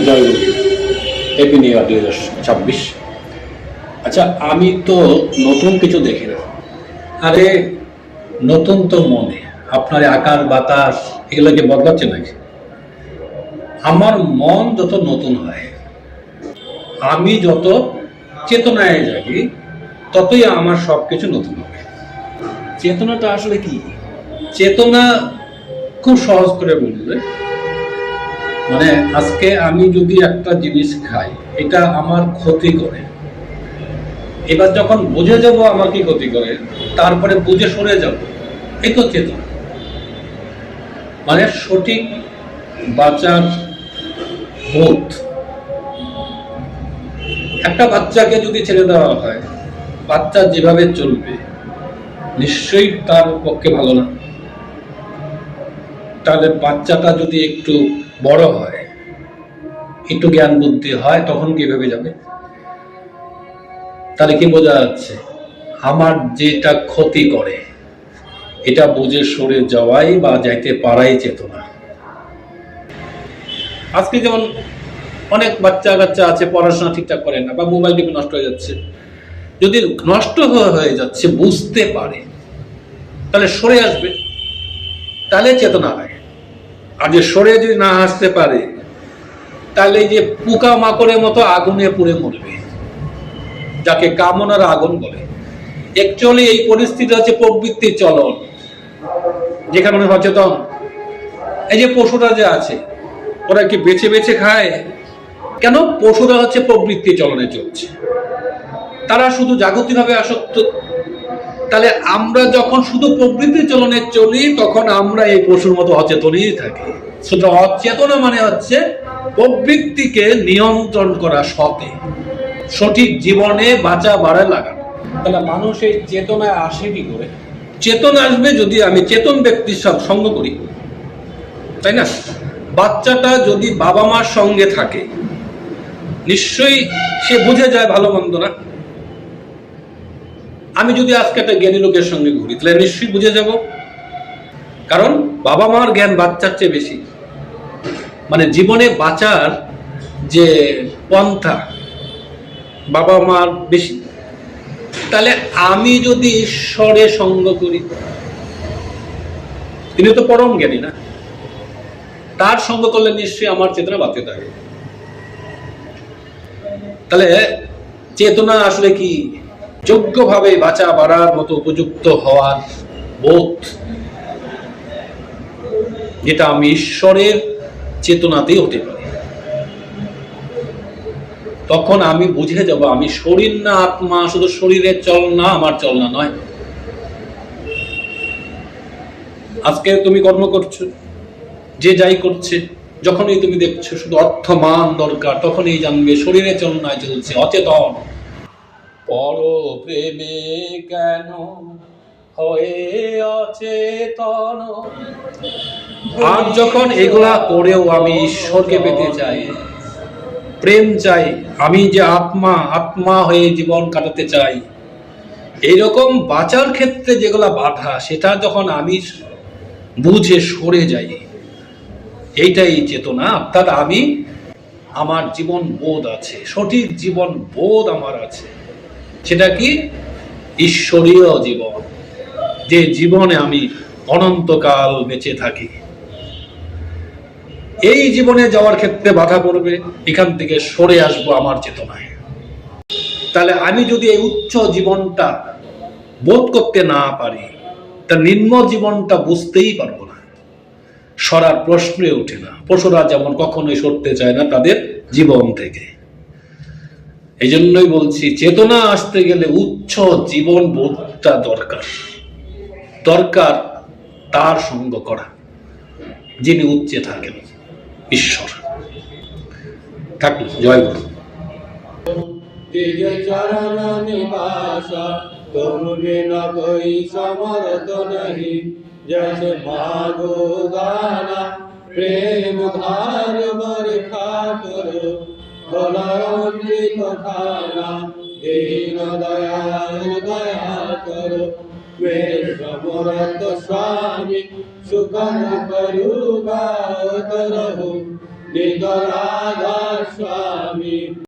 জয়গুরু, happy new year 2026। আচ্ছা, আমি তো নতুন কিছু দেখি না। আরে নতুন তো মনে, আপনার আকার বাতাস এগুলোকে বদলাচ্ছে নাকি? আমার মন যত নতুন হয়, আমি যত চেতনায় জাগি, ততই আমার সব কিছু নতুন হবে। চেতনাটা আসলে কি? চেতনা খুব সহজ করে বললে, মানে আজকে আমি যদি একটা জিনিস খাই, এটা আমার ক্ষতি করে, এবার যখন বুঝে যাব আমার কি ক্ষতি করে, তারপরে বুঝে সরে যাব, এই তো চেতনা। মানে সঠিক বাঁচার বোধ। একটা বাচ্চাকে যদি ছেড়ে দেওয়া হয়, বাচ্চা যেভাবে চলবে নিশ্চয়ই তার পক্ষে ভালো না। তাহলে বাচ্চাটা যদি একটু বড় হয়, একটু জ্ঞান বুদ্ধি হয়, তখন কিভাবে যাবে? তাহলে কি বোঝা যাচ্ছে? আমার যেটা ক্ষতি করে এটা বুঝে সরে যাওয়াই বা যাইতে পারাই চেতনা। আজকে যেমন অনেক বাচ্চা কাচ্চা আছে, পড়াশোনা ঠিকঠাক করে না, বা মোবাইল টিপে নষ্ট হয়ে যাচ্ছে। যদি নষ্ট হয়ে যাচ্ছে বুঝতে পারে, তাহলে সরে আসবে, তাহলে চেতনা হয়। আর যে সরে যদি না আসতে পারে, তাহলে যে পোকা মাকড়ের মতো আগুনে পুড়ে মরবে, যাকে কামনার আগুন বলে। অ্যাকচুয়ালি এই পরিস্থিতি হচ্ছে প্রবৃত্তির চলন, যেখানে সচেতন। এই যে পশুরা যে আছে, ওরা কি বেছে বেছে খায়? কেন? পশুরা হচ্ছে প্রবৃত্তি চলনে চলছে, তারা শুধু জাগতিকভাবে আসক্ত। তাহলে আমরা যখন শুধু প্রবৃত্তি চলনে চলি, তখন আমরা এই পশুর মতো অচেতনই থাকি। সুতরাং অচেতনা মানে হচ্ছে প্রবৃত্তিকে নিয়ন্ত্রণ করা, সঠিক জীবনে বাঁচা বাড়ায় লাগানো। তাহলে মানুষ এই চেতনায় আসে কি করে? চেতনা আসবে যদি আমি চেতন ব্যক্তির সঙ্গ করি, তাই না? বাচ্চাটা যদি বাবা মার সঙ্গে থাকে, নিশ্চয়ই সে বুঝে যায় ভালো মন্দ না। আমি যদি আজকে একটা জ্ঞানী লোকের সঙ্গে ঘুরি, তাহলে নিশ্চয়ই বুঝে যাব, কারণ বাবা মার জ্ঞান বাচ্চার চেয়ে বেশি। মানে জীবনে বাঁচার যে পন্থা বাবা মার বেশি। তাহলে আমি যদি ঈশ্বরের সঙ্গ করি, তিনি তো পরম জ্ঞানী না, তার সঙ্গ করলে নিশ্চয়ই আমার চেতনা বাঁচতে থাকে। তাহলে চেতনা আসলে কি? যোগ্যভাবে বাঁচা বাড়ার মতো উপযুক্ত হওয়ার বোধ, যেটা আমি ঈশ্বরের চেতনাতেই হতে পারি। তখন আমি বুঝে যাব আমি শরীর না আত্মা। শুধু শরীরের চলনা আমার চলনা নয়। আজকে তুমি কর্ম করছো, যে যাই করছে, যখনই তুমি দেখছো শুধু অর্থ মান দরকার, তখনই জানবে শরীরের চলনায় চলছে, অচেতন। পর প্রেমে কেন হয়ে অচেতন। আর যখন এগুলা করেও আমি ঈশ্বরকে পেতে চাই, প্রেম চাই, আমি যে আত্মা হয়ে জীবন কাটাতে চাই, এইরকম বাঁচার ক্ষেত্রে যেগুলা বাধা, সেটা যখন আমি বুঝে সরে যাই, এইটাই চেতনা। অর্থাৎ আমি, আমার জীবন বোধ আছে, সঠিক জীবন বোধ আমার আছে। সেটা কি? ঈশ্বরীয় জীবন, যে জীবনে আমি অনন্তকাল বেঁচে থাকি। এই জীবনে যাওয়ার ক্ষেত্রে বাধা পড়বে, এখান থেকে সরে আসবো আমার চেতনায়। তাহলে আমি যদি এই উচ্চ জীবনটা বোধ করতে না পারি, তা নিম্ন জীবনটা বুঝতেই পারবো না, সরার প্রশ্নে ওঠে না। পশুরা যেমন কখনোই সরতে চায় না তাদের জীবন থেকে। এই জন্যই বলছি, চেতনা আসতে গেলে উচ্চ জীবন বোধটা দরকার তার সঙ্গ করা, যিনি উচ্চে থাকেন, ঈশ্বর থাকুন। জয় গুরু। चरण निवास तुम बिना कोई समर्थ नहीं। जैसे मागो गाना प्रेम धार बरखा करो, अमृत खाना दीन दयाल दया करो। मेरे समर्थ स्वामी सुखम करुगा रहो, नित राधा আমি